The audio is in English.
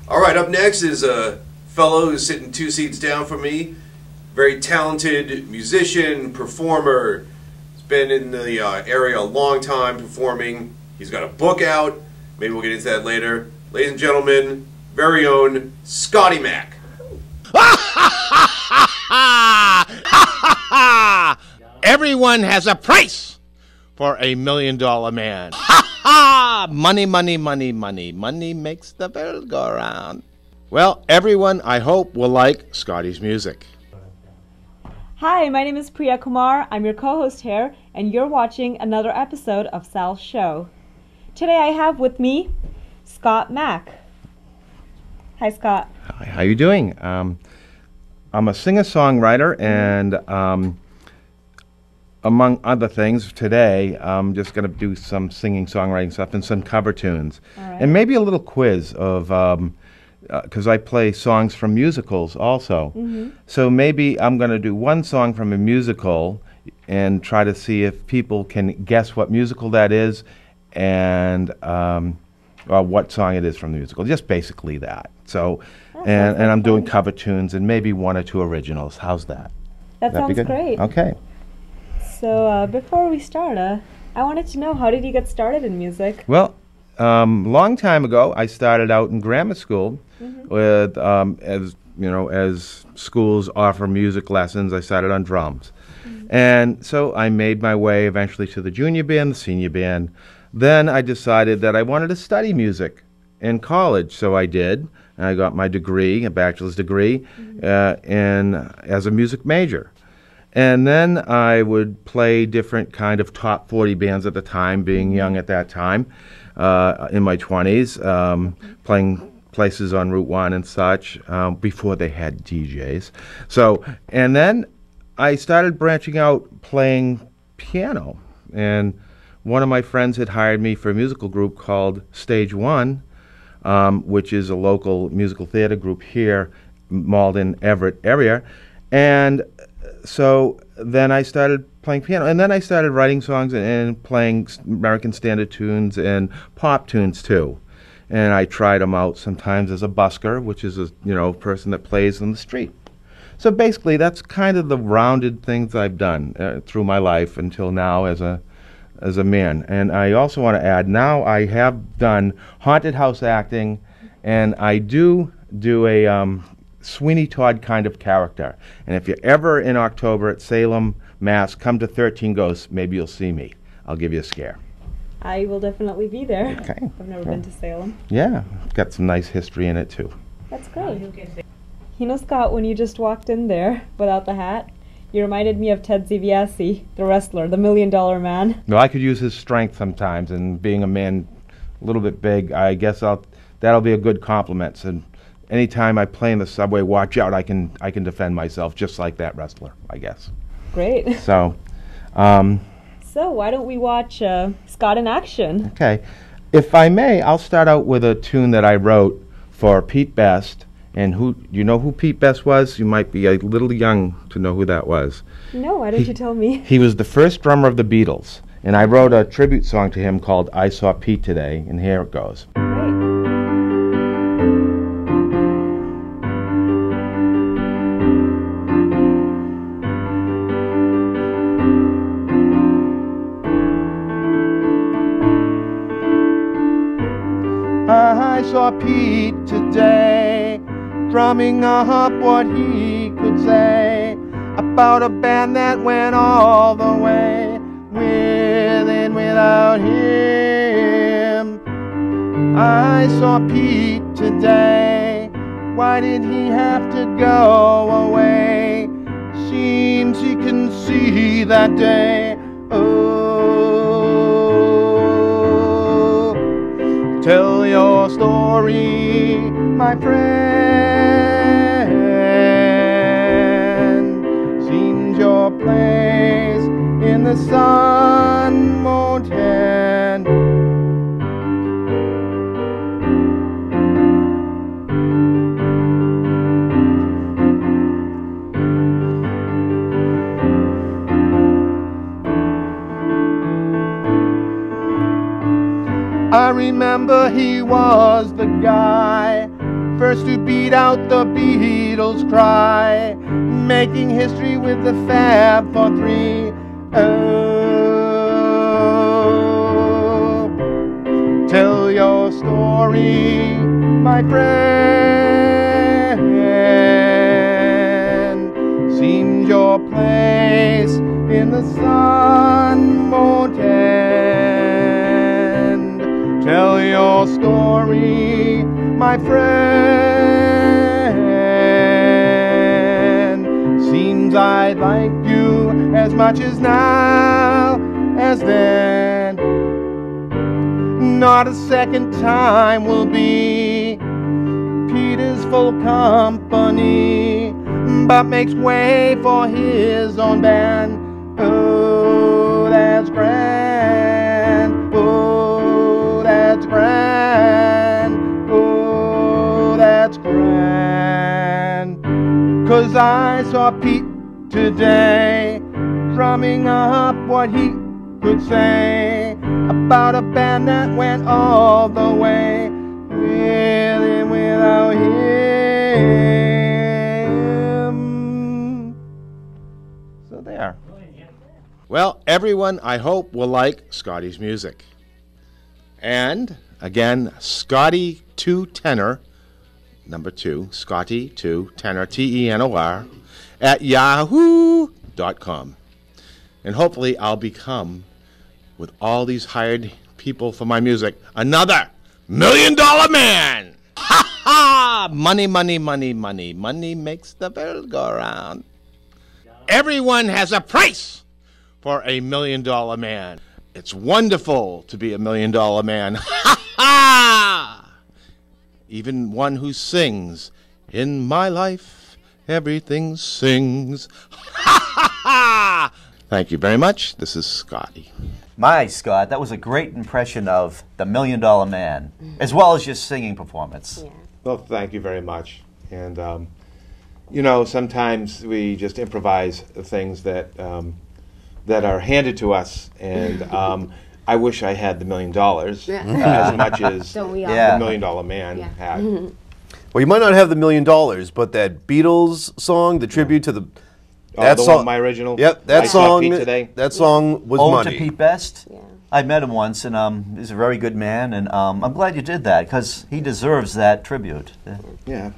All right, up next is a fellow who's sitting 2 seats down from me. Very talented musician, performer. He's been in the area a long time performing. He's got a book out. Maybe we'll get into that later. Ladies and gentlemen, very own Scotty Mac. Everyone has a price for $1 million man. Money, money, money, money. Money makes the world go round. Well, everyone, I hope, will like Scotty's music. Hi, my name is Priya Kumar. I'm your co-host here, and you're watching another episode of Sal's show. Today I have with me Scott Mac. Hi, Scott. Hi, how you doing? I'm a singer-songwriter, and among other things, today I'm just going to do some singing, songwriting stuff and some cover tunes. Right. And maybe a little quiz of, because I play songs from musicals also. Mm-hmm. So maybe I'm going to do one song from a musical and try to see if people can guess what musical that is and what song it is from the musical. Just basically that. So, and I'm doing cover tunes and maybe 1 or 2 originals. How's that? That sounds great. Okay. So before we start, I wanted to know, how did you get started in music? Well, long time ago, I started out in grammar school with, as you know, as schools offer music lessons, I started on drums. And so I made my way eventually to the junior band, the senior band. Then I decided that I wanted to study music in college, so I did. And I got my degree, a bachelor's degree, as a music major. And then I would play different kind of top 40 bands at the time, being young at that time, in my 20s, playing places on Route 1 and such, before they had DJs. So, and then I started branching out playing piano. And one of my friends had hired me for a musical group called Stage 1, which is a local musical theater group here, Malden, Everett area. And so then I started playing piano, and then I started writing songs and playing American Standard tunes and pop tunes too. And I tried them out sometimes as a busker, which is a person that plays on the street. So basically, that's kind of the rounded things I've done through my life until now as a man. And I also want to add, now I have done haunted house acting, and I do a Sweeney Todd kind of character. And if you're ever in October at Salem, Mass, come to 13 Ghosts, maybe you'll see me. I'll give you a scare. I will definitely be there. Okay. I've never been to Salem. Yeah, got some nice history in it too. That's great. You know, Scott, when you just walked in there without the hat, you reminded me of Ted DiBiase, the wrestler, the $1 Million Man. No, I could use his strength sometimes, and being a man a little bit big, I guess that'll be a good compliment. And anytime I play in the subway, watch out, I can defend myself just like that wrestler, I guess. Great. So, so why don't we watch Scott in action? Okay. If I may, I'll start out with a tune that I wrote for Pete Best. And you know who Pete Best was? You might be a little young to know who that was. No, why didn't you tell me? He was the first drummer of the Beatles. And I wrote a tribute song to him called I Saw Pete Today, and here it goes. I saw Pete today, drumming up what he could say about a band that went all the way, with and without him. I saw Pete today, why did he have to go away? Seems he can see that day. Tell your story, my friend. Seems your place in the sun won't end. I remember he was the guy first to beat out the Beatles' cry, making history with the Fab Four 3. Oh, tell your story, my friend. Seems your place in the sun won't end. Tell your story, my friend. Seems I'd like you as much as now as then. Not a second time will be Peter's full company, but makes way for his own band. Oh, that's grand. Oh, that's grand. Oh, that's grand. 'Cause I saw Pete today drumming up what he could say about a band that went all the way, with and without him. So there. Well, everyone, I hope, will like Scotty's music. And, again, Scotty 2 Tenor, number 2, Scotty 2 Tenor, Tenor, at yahoo.com. And hopefully I'll become, with all these hired people for my music, another $1 million man! Ha ha! Money, money, money, money. Money makes the world go round. Everyone has a price for a $1 million man. It's wonderful to be a $1 million man. Ha ha! Even one who sings, in my life, everything sings. Ha ha ha! Thank you very much. This is Scotty. My, Scott, that was a great impression of the $1 Million Man, as well as your singing performance. Yeah. Well, thank you very much. And, you know, sometimes we just improvise things that, that are handed to us, and I wish I had the $1 million as much as the $1 Million Man had. Well, you might not have the $1 million, but that Beatles song, the tribute to the... That song, my original. Yep, that song. Today. That song was Ode money. to Pete Best. Yeah. I met him once, and he's a very good man, and I'm glad you did that because he deserves that tribute. Yeah.